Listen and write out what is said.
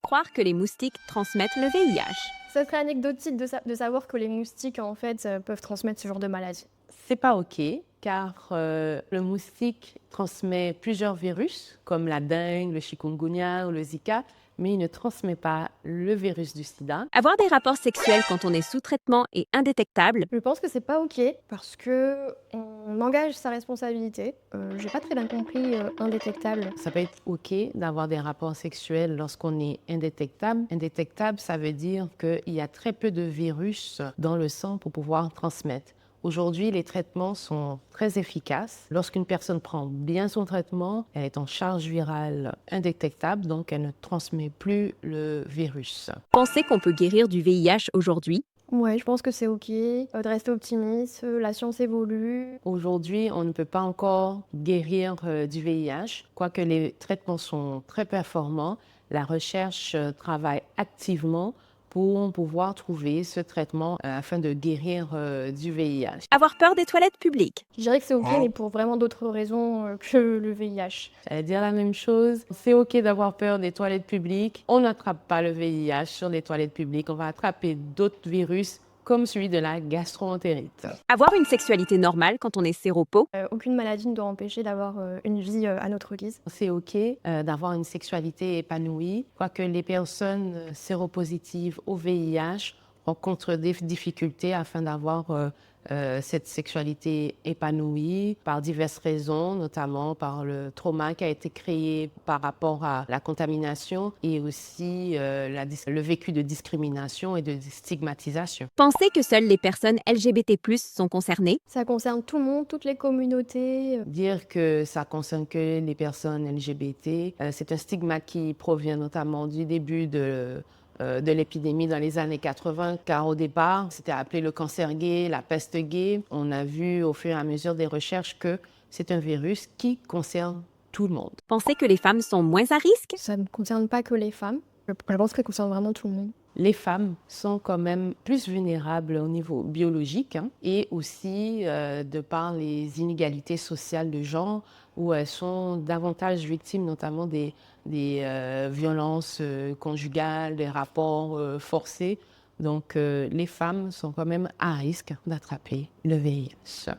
croire que les moustiques transmettent le VIH. Ça serait anecdotique de savoir que les moustiques, en fait, peuvent transmettre ce genre de maladie. C'est pas OK, car le moustique transmet plusieurs virus, comme la dengue, le chikungunya ou le Zika, mais il ne transmet pas le virus du sida. Avoir des rapports sexuels quand on est sous traitement est indétectable. Je pense que c'est pas OK parce que on engage sa responsabilité. J'ai pas très bien compris indétectable. Ça peut être OK d'avoir des rapports sexuels lorsqu'on est indétectable. Indétectable, ça veut dire qu'il y a très peu de virus dans le sang pour pouvoir transmettre. Aujourd'hui, les traitements sont très efficaces. Lorsqu'une personne prend bien son traitement, elle est en charge virale indétectable, donc elle ne transmet plus le virus. Pensez qu'on peut guérir du VIH aujourd'hui. Ouais, je pense que c'est OK de rester optimiste. La science évolue. Aujourd'hui, on ne peut pas encore guérir du VIH, quoique les traitements sont très performants. La recherche travaille activement pour pouvoir trouver ce traitement afin de guérir du VIH. Avoir peur des toilettes publiques. Je dirais que c'est OK, mais pour vraiment d'autres raisons que le VIH. J'allais dire la même chose. C'est OK d'avoir peur des toilettes publiques. On n'attrape pas le VIH sur les toilettes publiques. On va attraper d'autres virus comme celui de la gastroentérite. Avoir une sexualité normale quand on est séropo. Aucune maladie ne doit empêcher d'avoir une vie à notre guise. C'est OK d'avoir une sexualité épanouie, quoique les personnes séropositives au VIH rencontrent des difficultés afin d'avoir cette sexualité épanouie par diverses raisons, notamment par le trauma qui a été créé par rapport à la contamination et aussi le vécu de discrimination et de stigmatisation. Pensez que seules les personnes LGBT+ sont concernées. Ça concerne tout le monde, toutes les communautés. Dire que ça concerne que les personnes LGBT, c'est un stigma qui provient notamment du début de l'épidémie dans les années 80, car au départ, c'était appelé le cancer gay, la peste gay. On a vu au fur et à mesure des recherches que c'est un virus qui concerne tout le monde. Pensez que les femmes sont moins à risque. Ça ne concerne pas que les femmes. Je pense que ça concerne vraiment tout le monde. Les femmes sont quand même plus vulnérables au niveau biologique et aussi de par les inégalités sociales de genre où elles sont davantage victimes notamment des violences conjugales, des rapports forcés. Donc les femmes sont quand même à risque d'attraper le VIH.